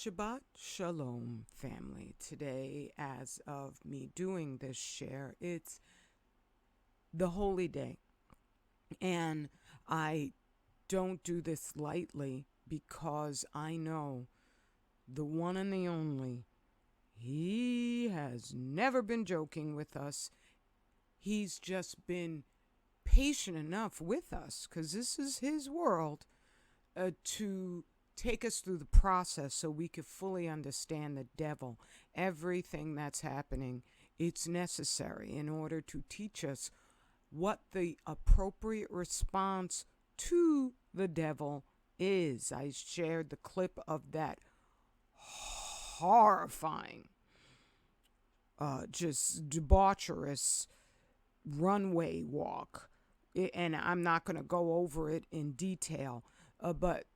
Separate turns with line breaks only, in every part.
Shabbat Shalom, family. Today, as of me doing this share, it's the holy day. And I don't do this lightly because I know the one and the only, he has never been joking with us. He's just been patient enough with us because this is his world to take us through the process so we could fully understand the devil. Everything that's happening, it's necessary in order to teach us what the appropriate response to the devil is. I shared the clip of that horrifying, just debaucherous runway walk. And I'm not going to go over it in detail, but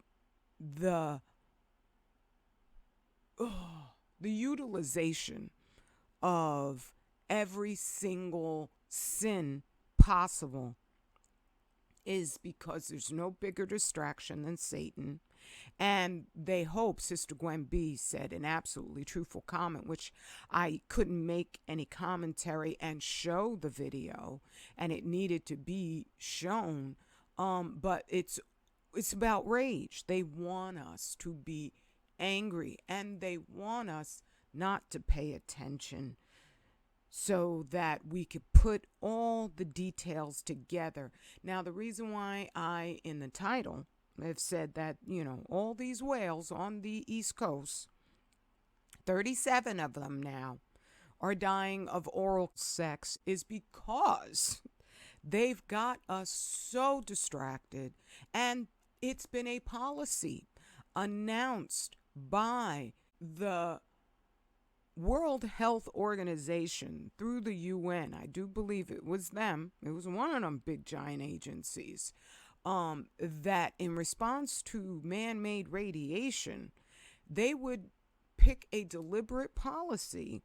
the utilization of every single sin possible is because there's no bigger distraction than Satan. And they hope, Sister Gwen B said an absolutely truthful comment, which I couldn't make any commentary and show the video, and it needed to be shown. But it's about rage. They want us to be angry, and they want us not to pay attention so that we could put all the details together. Now, the reason why I, in the title, have said that, all these whales on the East Coast, 37 of them now, are dying of oral sex is because they've got us so distracted, and it's been a policy announced by the World Health Organization through the UN. I do believe it was them. It was one of them big giant agencies. That in response to man-made radiation, they would pick a deliberate policy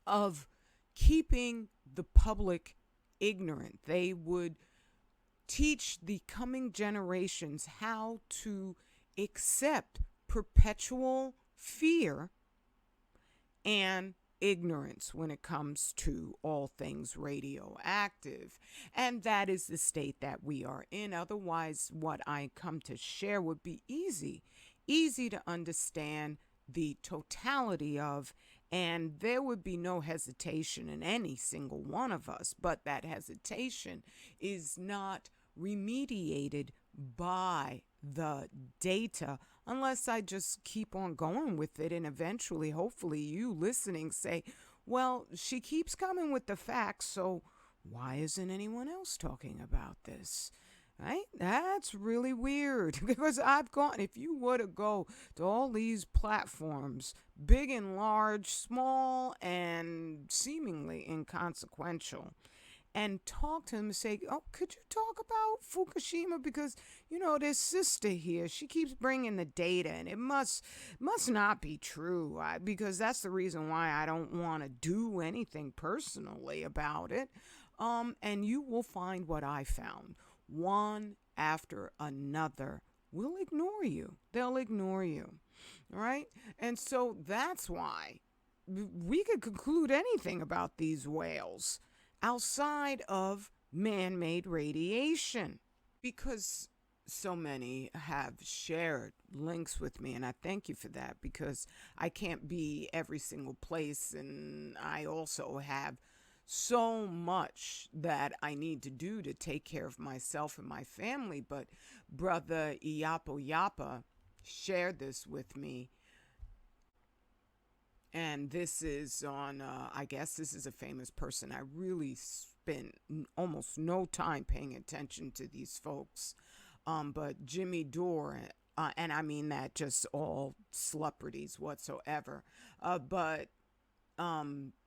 of keeping the public ignorant. They would teach the coming generations how to accept perpetual fear and ignorance when it comes to all things radioactive. And that is the state that we are in. Otherwise, what I come to share would be easy to understand the totality of, and there would be no hesitation in any single one of us. But that hesitation is not remediated by the data unless I just keep on going with it, and eventually, hopefully, you listening say, well, she keeps coming with the facts, so why isn't anyone else talking about this? Right? That's really weird because if you were to go to all these platforms, big and large, small and seemingly inconsequential, and talk to him and say, oh, could you talk about Fukushima? Because, this sister here, she keeps bringing the data, and it must not be true, because that's the reason why I don't want to do anything personally about it. And you will find what I found. One after another will ignore you. They'll ignore you. All right? And so that's why we could conclude anything about these whales outside of man-made radiation, because so many have shared links with me, and I thank you for that, because I can't be every single place, and I also have so much that I need to do to take care of myself and my family. But Brother Iyapo Yapa shared this with me, and this is on, I guess this is a famous person. I really spent almost no time paying attention to these folks. But Jimmy Dore, and I mean that just all celebrities whatsoever. But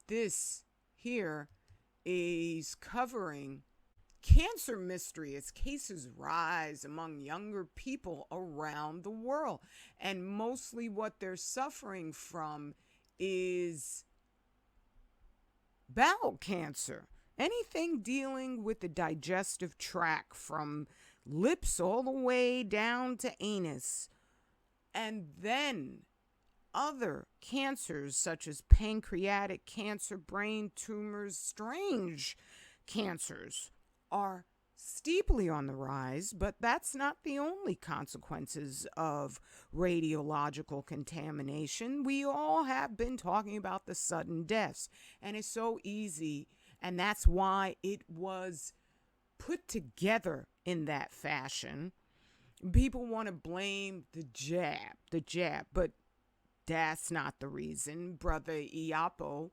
this here is covering cancer mystery as cases rise among younger people around the world. And mostly what they're suffering from is bowel cancer. Anything dealing with the digestive tract, from lips all the way down to anus. And then other cancers such as pancreatic cancer, brain tumors, strange cancers are steeply on the rise, but that's not the only consequences of radiological contamination. We all have been talking about the sudden deaths, and it's so easy, and that's why it was put together in that fashion. People want to blame the jab, but that's not the reason. Brother Iapo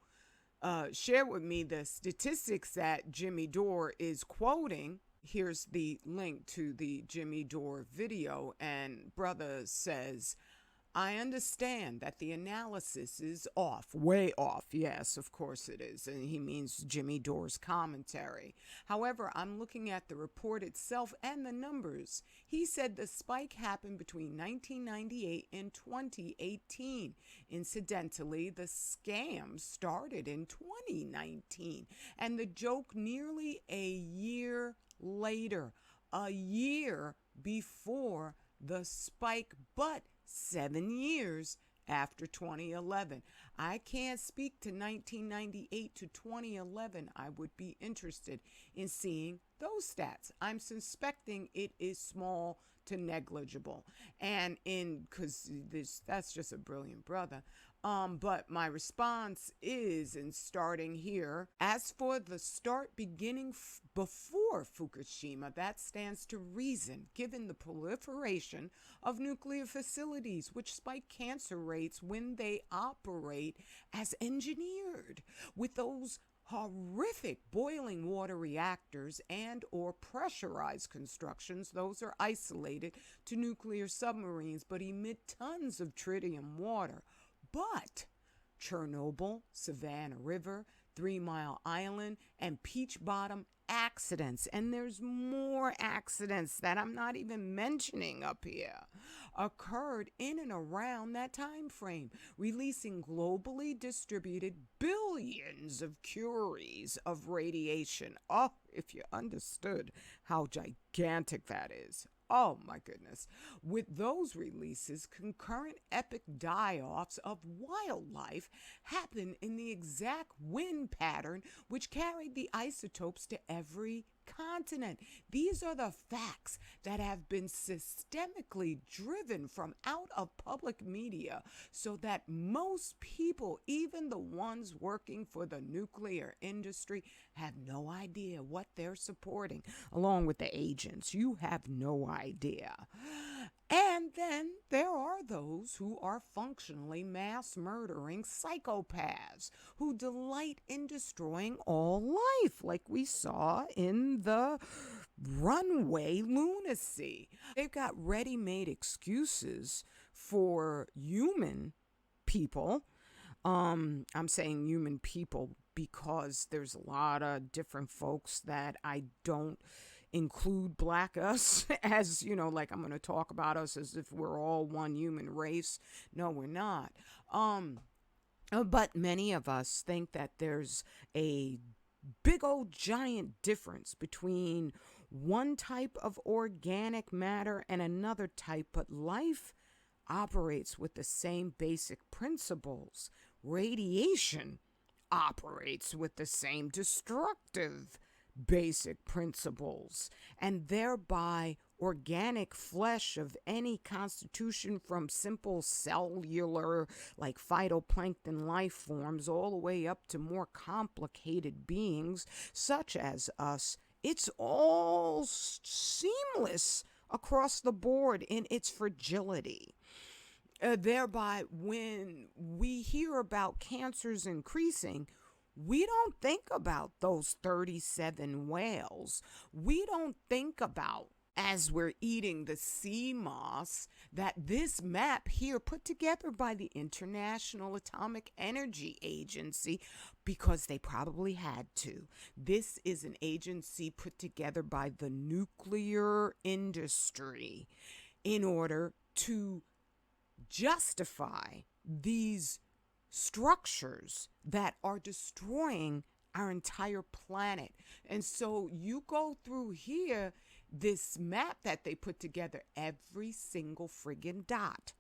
shared with me the statistics that Jimmy Dore is quoting. Here's the link to the Jimmy Dore video, and brother says, I understand that the analysis is off, way off. Yes, of course it is. And he means Jimmy Dore's commentary. However, I'm looking at the report itself and the numbers. He said the spike happened between 1998 and 2018. Incidentally, the scam started in 2019, and the joke nearly a year later, a year before the spike, but 7 years after 2011. I can't speak to 1998 to 2011. I would be interested in seeing those stats. I'm suspecting it is small to negligible. And because that's just a brilliant brother. But my response is, in starting here, as for the start beginning before Fukushima, that stands to reason, given the proliferation of nuclear facilities, which spike cancer rates when they operate as engineered, with those horrific boiling water reactors and or pressurized constructions. Those are isolated to nuclear submarines but emit tons of tritium water. But Chernobyl, Savannah River, 3 Mile Island, and Peach Bottom accidents, and there's more accidents that I'm not even mentioning up here, occurred in and around that time frame, releasing globally distributed billions of curies of radiation. Oh, if you understood how gigantic that is. Oh my goodness. With those releases, concurrent epic die-offs of wildlife happen in the exact wind pattern which carried the isotopes to every continent. These are the facts that have been systemically driven from out of public media so that most people, even the ones working for the nuclear industry, have no idea what they're supporting, along with the agents. You have no idea. And then there are those who are functionally mass murdering psychopaths who delight in destroying all life, like we saw in the runway lunacy. They've got ready-made excuses for human people. I'm saying human people because there's a lot of different folks that I don't include black us as, like I'm going to talk about us as if we're all one human race. No, we're not. But many of us think that there's a big old giant difference between one type of organic matter and another type, but life operates with the same basic principles. Radiation operates with the same destructive basic principles, and thereby organic flesh of any constitution, from simple cellular like phytoplankton life forms all the way up to more complicated beings such as us, it's all seamless across the board in its fragility. Thereby, when we hear about cancers increasing, we don't think about those 37 whales. We don't think about, as we're eating the sea moss, that this map here put together by the International Atomic Energy Agency, because they probably had to. This is an agency put together by the nuclear industry in order to justify these structures that are destroying our entire planet. And so you go through here, this map that they put together, every single friggin' dot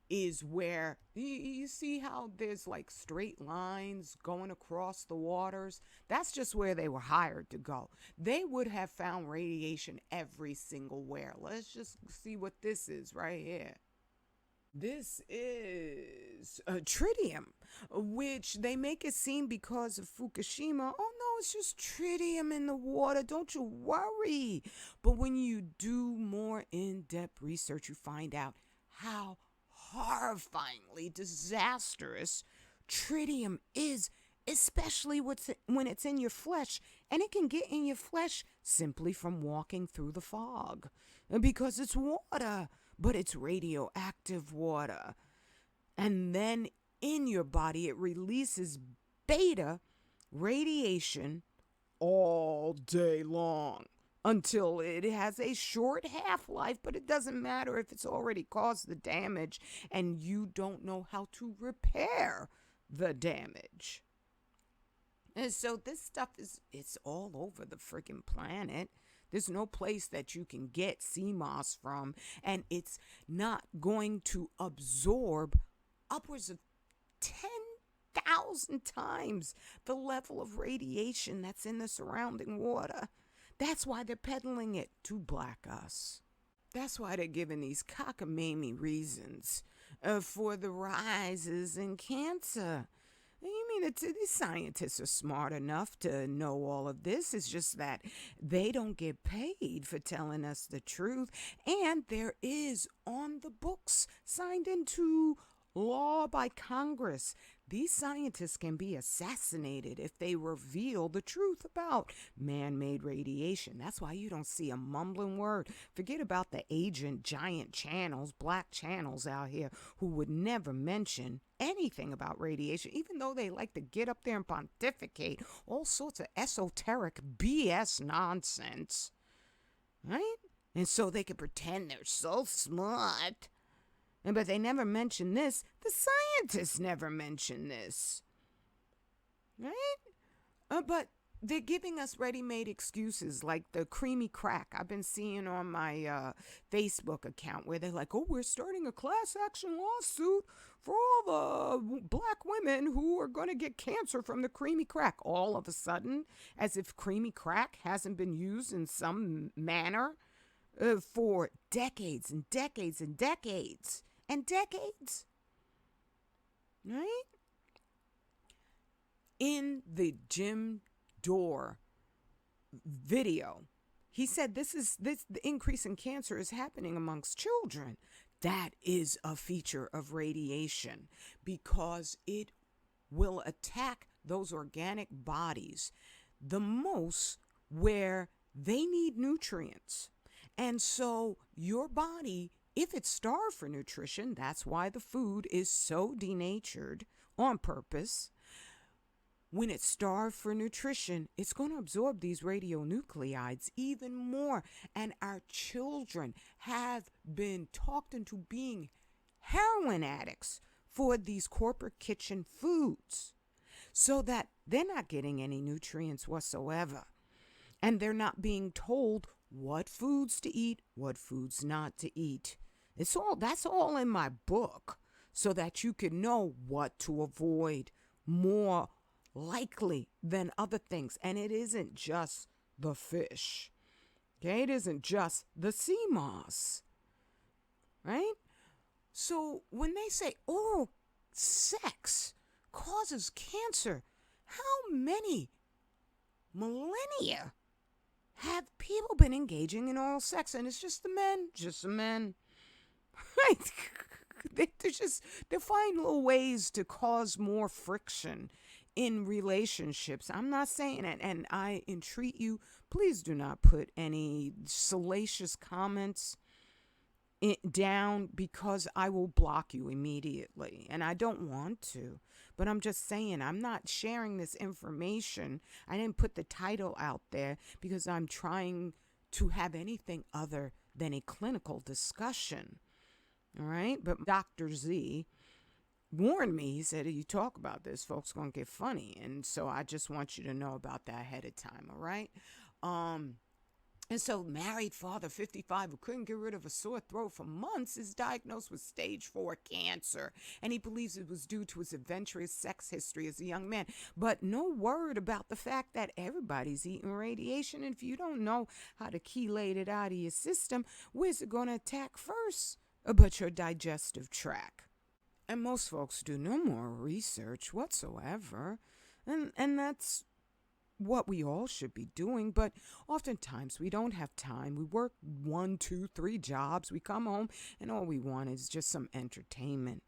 is where you see how there's like straight lines going across the waters. That's just where they were hired to go. They would have found radiation every single where. Let's just see what this is right here. This is tritium, which they make it seem because of Fukushima. Oh no, it's just tritium in the water. Don't you worry. But when you do more in depth research, you find out how horrifyingly disastrous tritium is, especially when it's in your flesh. And it can get in your flesh simply from walking through the fog because it's water, but it's radioactive water. And then in your body, it releases beta radiation all day long until it has a short half-life, but it doesn't matter if it's already caused the damage and you don't know how to repair the damage. And so this stuff it's all over the freaking planet. There's no place that you can get sea moss from, and it's not going to absorb upwards of 10,000 times the level of radiation that's in the surrounding water. That's why they're peddling it to black us. That's why they're giving these cockamamie reasons for the rises in cancer. You mean these scientists are smart enough to know all of this? It's just that they don't get paid for telling us the truth. And there is on the books signed into law by Congress. These scientists can be assassinated if they reveal the truth about man-made radiation. That's why you don't see a mumbling word. Forget about the agent giant channels, black channels out here who would never mention anything about radiation, even though they like to get up there and pontificate all sorts of esoteric BS nonsense, right? And so they can pretend they're so smart. But they never mention this. The scientists never mention this, right? But they're giving us ready-made excuses like the creamy crack I've been seeing on my Facebook account where they're like, oh, we're starting a class action lawsuit for all the black women who are going to get cancer from the creamy crack. All of a sudden, as if creamy crack hasn't been used in some manner for decades and decades and decades. And decades, right? In the Jim Dore video, he said the increase in cancer is happening amongst children. That is a feature of radiation because it will attack those organic bodies the most where they need nutrients. And so your body, if it's starved for nutrition, that's why the food is so denatured on purpose. When it's starved for nutrition, it's going to absorb these radionuclides even more. And our children have been talked into being heroin addicts for these corporate kitchen foods so that they're not getting any nutrients whatsoever. And they're not being told what foods to eat, what foods not to eat. That's all in my book so that you can know what to avoid more likely than other things. And it isn't just the fish. Okay? It isn't just the sea moss. Right? So when they say, oh, sex causes cancer, how many millennia have people been engaging in oral sex? And it's just the men. Right? They find little ways to cause more friction in relationships. I'm not saying it, and I entreat you, please do not put any salacious comments down because I will block you immediately, and I don't want to. But I'm just saying, I'm not sharing this information. I didn't put the title out there because I'm trying to have anything other than a clinical discussion. All right? But Dr. Z warned me. He said, if you talk about this, folks going to get funny. And so I just want you to know about that ahead of time. All right? And so, married father, 55, who couldn't get rid of a sore throat for months, is diagnosed with stage 4 cancer. And he believes it was due to his adventurous sex history as a young man. But no word about the fact that everybody's eating radiation. And if you don't know how to chelate it out of your system, where's it going to attack first? But your digestive tract. And most folks do no more research whatsoever. And that's what we all should be doing, but oftentimes we don't have time. We work 1, 2, 3 jobs. We come home and all we want is just some entertainment.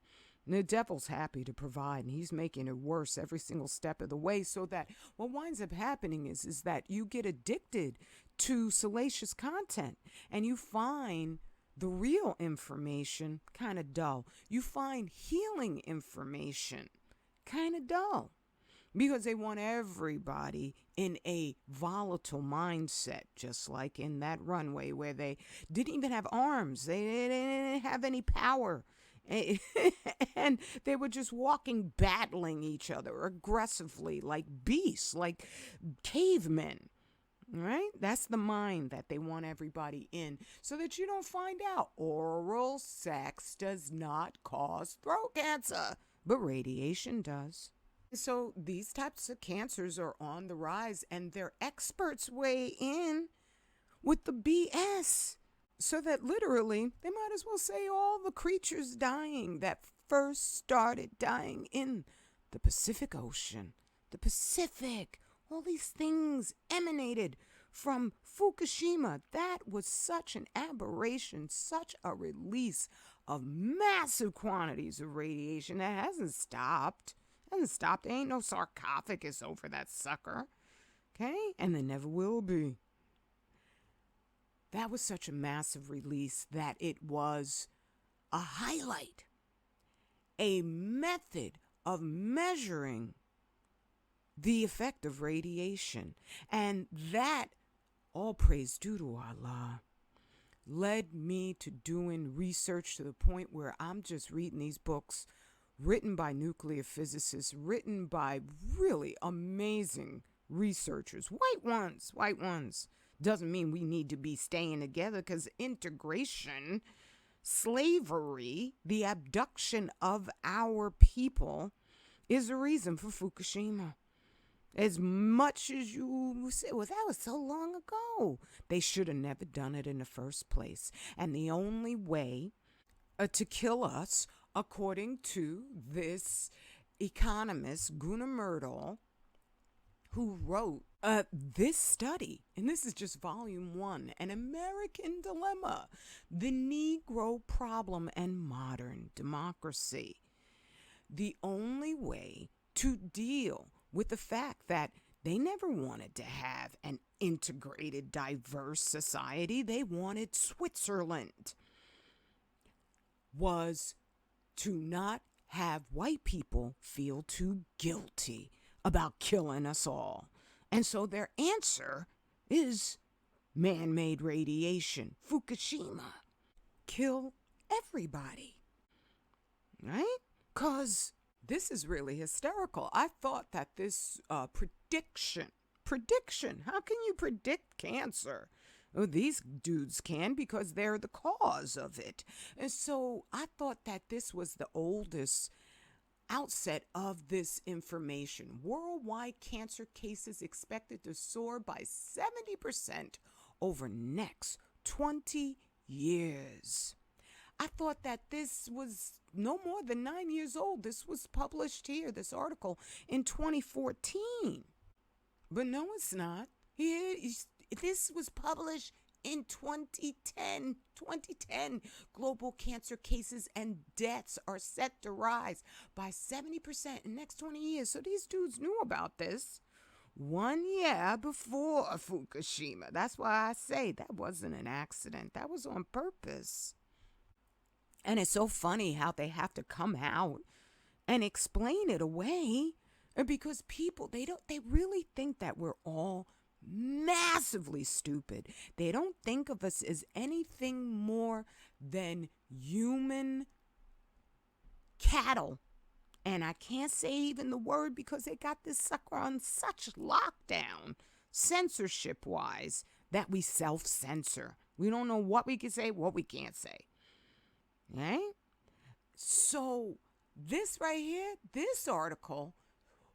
And the devil's happy to provide, and he's making it worse every single step of the way, so that what winds up happening is that you get addicted to salacious content and you find the real information kind of dull. You find healing information kind of dull. Because they want everybody in a volatile mindset, just like in that runway where they didn't even have arms. They didn't have any power. And they were just walking, battling each other aggressively like beasts, like cavemen. Right? That's the mind that they want everybody in, so that you don't find out oral sex does not cause throat cancer, but radiation does. So these types of cancers are on the rise, and their experts weigh in with the BS. So that literally, they might as well say all the creatures dying that first started dying in the Pacific Ocean. The Pacific, all these things emanated from Fukushima. That was such an aberration, such a release of massive quantities of radiation that hasn't stopped. There ain't no sarcophagus over that sucker. Okay? And there never will be. That was such a massive release that it was a highlight, a method of measuring the effect of radiation. And that, all praise due to Allah, led me to doing research to the point where I'm just reading these books written by nuclear physicists, written by really amazing researchers, white ones. Doesn't mean we need to be staying together, because integration, slavery, the abduction of our people is the reason for Fukushima. As much as you say, well, that was so long ago. They should have never done it in the first place. And the only way to kill us, according to this economist, Gunnar Myrdal, who wrote this study, and this is just volume 1, An American Dilemma, The Negro Problem and Modern Democracy. The only way to deal with the fact that they never wanted to have an integrated, diverse society, they wanted Switzerland, was to not have white people feel too guilty about killing us all. And so their answer is man-made radiation, Fukushima. Kill everybody. Right? Because this is really hysterical. I thought that this prediction, how can you predict cancer? Oh, these dudes can, because they're the cause of it. And so I thought that this was the oldest outset of this information. Worldwide cancer cases expected to soar by 70% over next 20 years. I thought that this was no more than 9 years old. This was published here, this article, in 2014. But no, it's not. This was published in 2010. 2010, global cancer cases and deaths are set to rise by 70% in the next 20 years. So these dudes knew about this 1 year before Fukushima. That's why I say that wasn't an accident. That was on purpose. And it's so funny how they have to come out and explain it away, because people, they really think that we're all massively stupid. They don't think of us as anything more than human cattle. And I can't say even the word, because they got this sucker on such lockdown, censorship-wise, that we self-censor. We don't know what we can say, what we can't say. Right? So this right here, this article,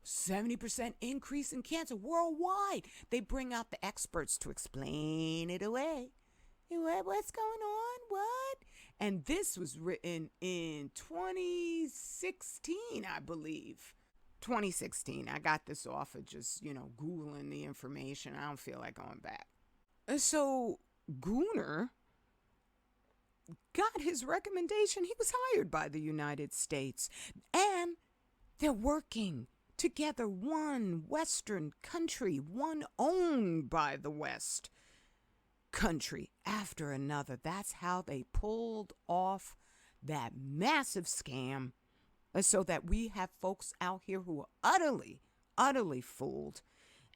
70% increase in cancer worldwide. They bring out the experts to explain it away. What's going on? What? And this was written in 2016, I believe. 2016. I got this off of just, Googling the information. I don't feel like going back. And so Gooner got his recommendation. He was hired by the United States. And they're working together, one Western country, one owned by the West country after another. That's how they pulled off that massive scam, so that we have folks out here who are utterly fooled,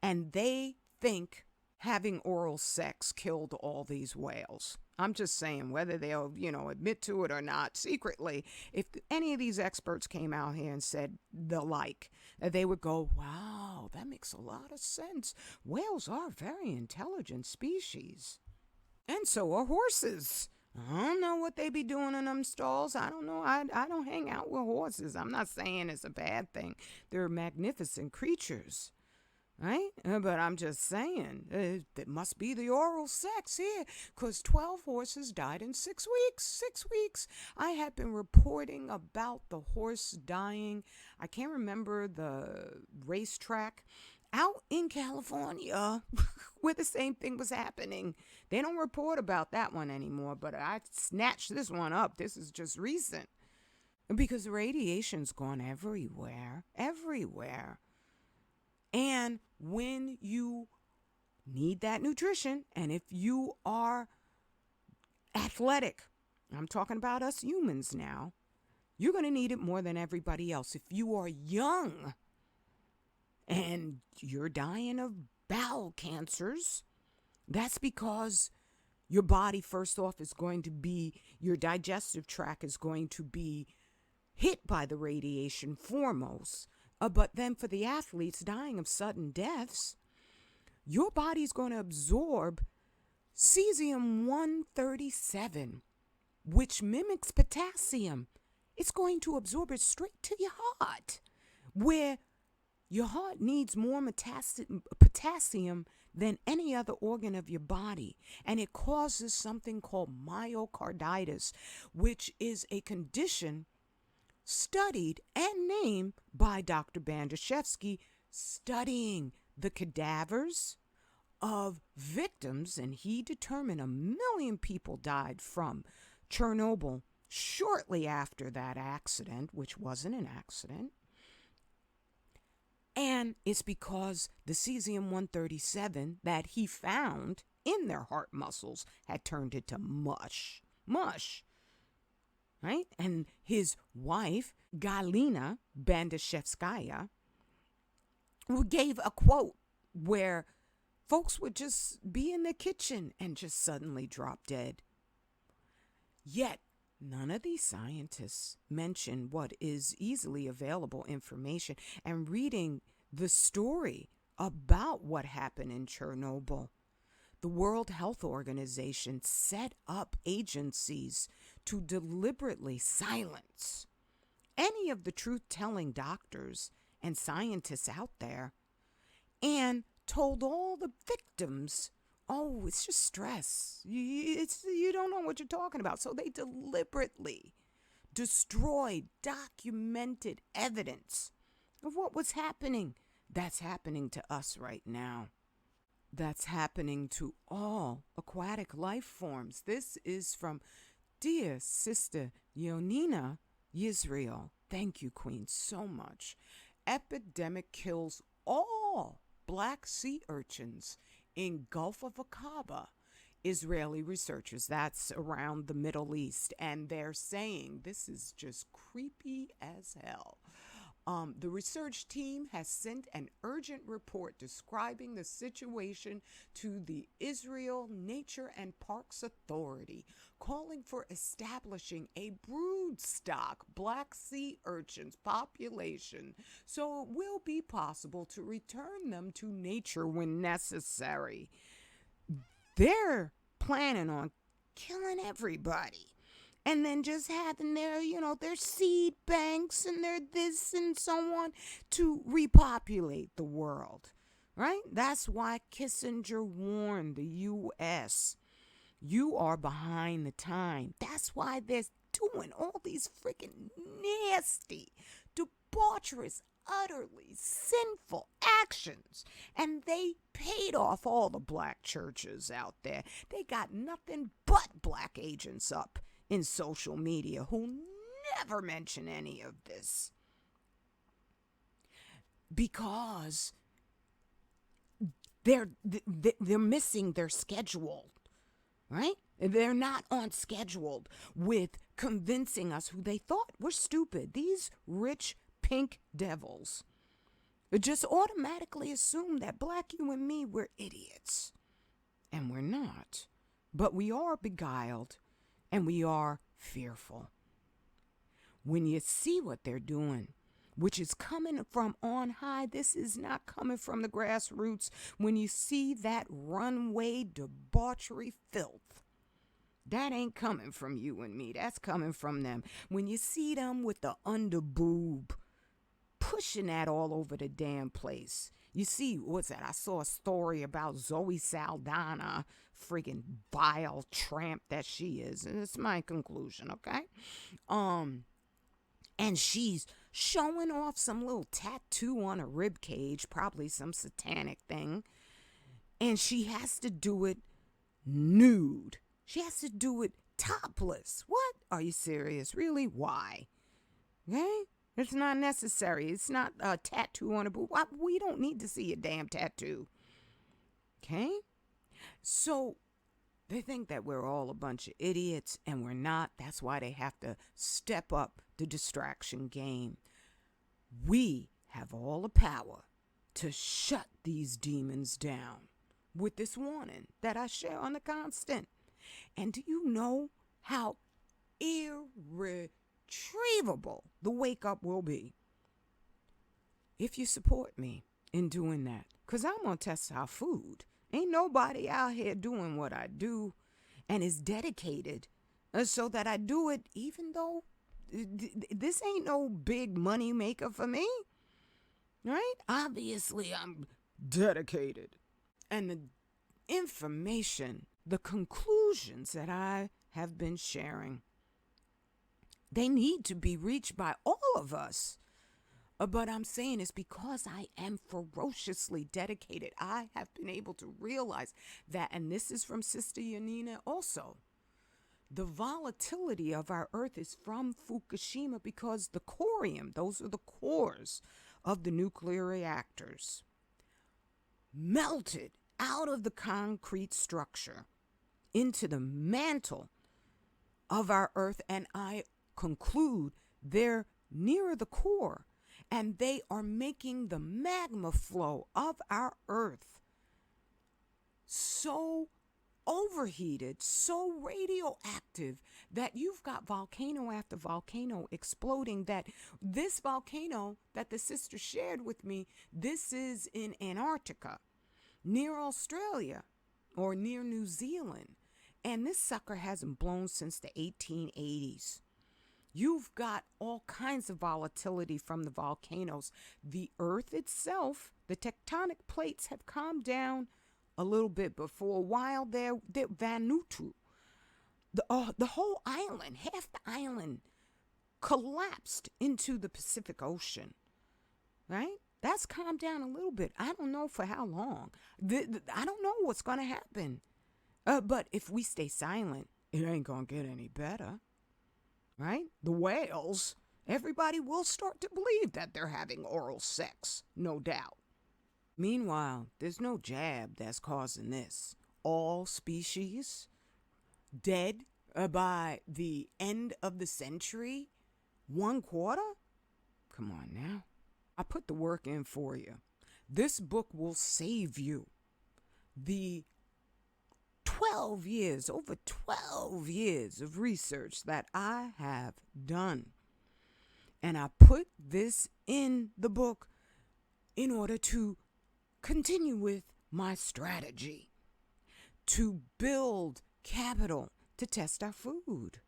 and they think having oral sex killed all these whales. I'm just saying, whether they'll, admit to it or not, secretly, if any of these experts came out here and said the like, they would go, wow, that makes a lot of sense. Whales are a very intelligent species. And so are horses. I don't know what they be doing in them stalls. I don't know. I don't hang out with horses. I'm not saying it's a bad thing. They're magnificent creatures. Right? But I'm just saying, it must be the oral sex here, because 12 horses died in 6 weeks. 6 weeks. I have been reporting about the horse dying. I can't remember the racetrack out in California where the same thing was happening. They don't report about that one anymore, but I snatched this one up. This is just recent. Because the radiation's gone everywhere. And when you need that nutrition, and if you are athletic, I'm talking about us humans now, you're going to need it more than everybody else. If you are young and you're dying of bowel cancers, that's because your body, first off, is going to be, your digestive tract is going to be hit by the radiation foremost. But then for the athletes dying of sudden deaths, your body's going to absorb cesium-137, which mimics potassium. It's going to absorb it straight to your heart, where your heart needs more potassium than any other organ of your body. And it causes something called myocarditis, which is a condition studied and named by Dr. Bandashevsky, studying the cadavers of victims, and he determined 1 million people died from Chernobyl shortly after that accident, which wasn't an accident. And it's because the cesium-137 that he found in their heart muscles had turned into mush. Right? And his wife, Galina Bandashevskaya, gave a quote where folks would just be in the kitchen and just suddenly drop dead. Yet, none of these scientists mention what is easily available information, and reading the story about what happened in Chernobyl. The World Health Organization set up agencies to deliberately silence any of the truth-telling doctors and scientists out there, and told all the victims, oh, it's just stress. You don't know what you're talking about. So they deliberately destroyed documented evidence of what was happening. That's happening to us right now. That's happening to all aquatic life forms. This is from dear Sister Yonina Yisrael. Thank you, Queen, so much. Epidemic kills all Black Sea urchins in Gulf of Aqaba. Israeli researchers, that's around the Middle East, and they're saying this is just creepy as hell. The research team has sent an urgent report describing the situation to the Israel Nature and Parks Authority, calling for establishing a brood stock Black Sea urchins population so it will be possible to return them to nature when necessary. they're planning on killing everybody. And then just having their, their seed banks and their this and so on to repopulate the world, right? That's why Kissinger warned the U.S. You are behind the time. That's why they're doing all these freaking nasty, debaucherous, utterly sinful actions. And they paid off all the black churches out there. They got nothing but black agents up in social media who never mention any of this. Because they're missing their schedule, right? They're not on schedule with convincing us who they thought were stupid. These rich pink devils just automatically assume that black you and me, we're idiots. And we're not. But we are beguiled and we are fearful. When you see what they're doing, which is coming from on high, this is not coming from the grassroots. When you see that runway debauchery filth, that ain't coming from you and me. That's coming from them. When you see them with the underboob pushing that all over the damn place. You see, what's that? I saw a story about Zoe Saldana, friggin' vile tramp that she is. And it's my conclusion, okay? And she's showing off some little tattoo on her rib cage, probably some satanic thing. And she has to do it nude. She has to do it topless. What? Are you serious? Really? Why? Okay? It's not necessary. It's not a tattoo on a boob. We don't need to see a damn tattoo. Okay? So they think that we're all a bunch of idiots, and we're not. That's why they have to step up the distraction game. We have all the power to shut these demons down with this warning that I share on the constant. And do you know how irretrievable the wake up will be if you support me in doing that? Because I'm going to test our food. Ain't nobody out here doing what I do and is dedicated so that I do it even though this ain't no big money maker for me, right? Obviously, I'm dedicated. And the information, the conclusions that I have been sharing, they need to be reached by all of us. But I'm saying it's because I am ferociously dedicated. I have been able to realize that, and this is from Sister Yanina also. The volatility of our earth is from Fukushima because the corium, those are the cores of the nuclear reactors, melted out of the concrete structure into the mantle of our earth. And I conclude they're nearer the core, and they are making the magma flow of our earth so overheated, so radioactive that you've got volcano after volcano exploding. That this volcano that the sister shared with me, this is in Antarctica, near Australia or near New Zealand. And this sucker hasn't blown since the 1880s. You've got all kinds of volatility from the volcanoes. The earth itself, the tectonic plates have calmed down a little bit, but for a while they're Vanuatu. The whole island, half the island, collapsed into the Pacific Ocean, right? That's calmed down a little bit. I don't know for how long. I don't know what's going to happen. But if we stay silent, it ain't going to get any better, right? The whales, everybody will start to believe that they're having oral sex, no doubt. Meanwhile, there's no jab that's causing this. All species dead by the end of the century, 1/4? Come on now. I put the work in for you. This book will save you the over 12 years of research that I have done. And I put this in the book in order to continue with my strategy to build capital to test our food.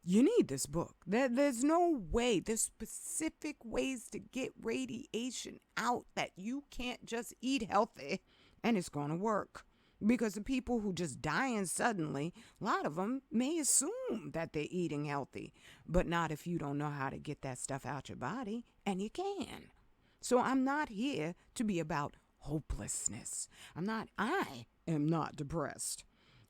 You need this book. There's no way. There's specific ways to get radiation out that you can't just eat healthy and it's going to work. Because the people who just dying suddenly, a lot of them may assume that they're eating healthy, but not if you don't know how to get that stuff out your body, and you can. So I'm not here to be about hopelessness. I am not depressed.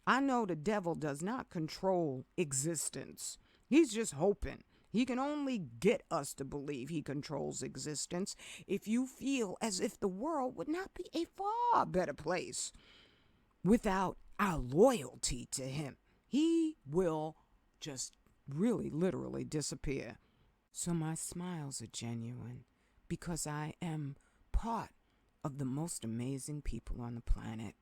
I know the devil does not control existence. He's just hoping. He can only get us to believe he controls existence if you feel as if the world would not be a far better place without our loyalty to him. He will just really literally disappear. So my smiles are genuine because I am part of the most amazing people on the planet.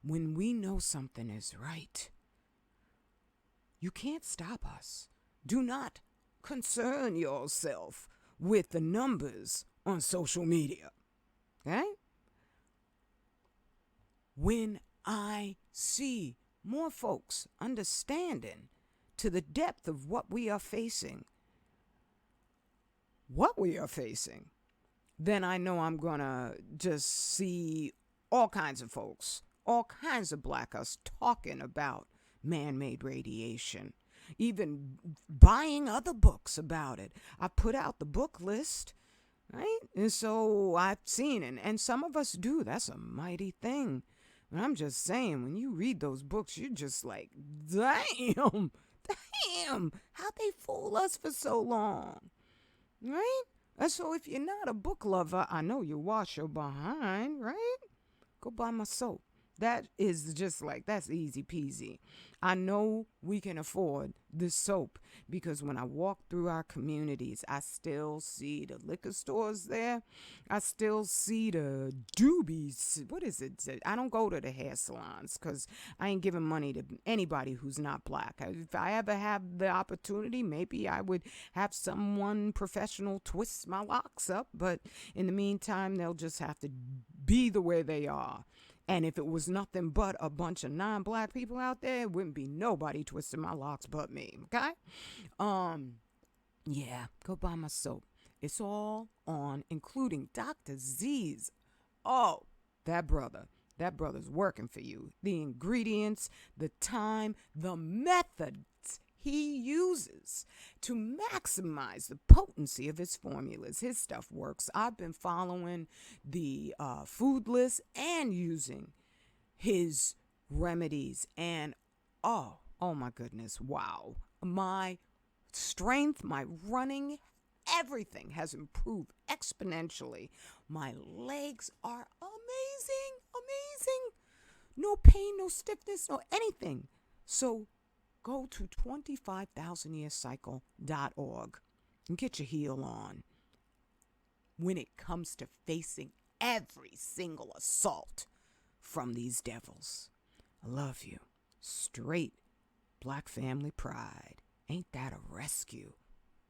When we know something is right, you can't stop us. Do not concern yourself with the numbers on social media. Okay? When I see more folks understanding to the depth of what we are facing, then I know I'm going to just see all kinds of folks, all kinds of black us talking about man-made radiation, even buying other books about it. I put out the book list, right? And so I've seen it, and some of us do. That's a mighty thing. And I'm just saying, when you read those books, you're just like, damn, how'd they fool us for so long, right? And so if you're not a book lover, I know you wash your behind, right? Go buy my soap. That is just like, that's easy peasy. I know we can afford this soap because when I walk through our communities, I still see the liquor stores there. I still see the doobies. What is it? I don't go to the hair salons because I ain't giving money to anybody who's not black. If I ever have the opportunity, maybe I would have someone professional twist my locks up. But in the meantime, they'll just have to be the way they are. And if it was nothing but a bunch of non-black people out there, it wouldn't be nobody twisting my locks but me, okay? Yeah, go buy my soap. It's all on, including Dr. Z's. Oh, that brother's working for you. The ingredients, the time, the methods he uses to maximize the potency of his formulas. His stuff works. I've been following the food list and using his remedies, and oh my goodness, wow. My strength, my running, everything has improved exponentially. My legs are amazing. No pain, no stiffness, no anything. So go to 25000yearcycle.org and get your heel on when it comes to facing every single assault from these devils. I love you. Straight black family pride. Ain't that a rescue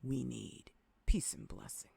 we need? Peace and blessings.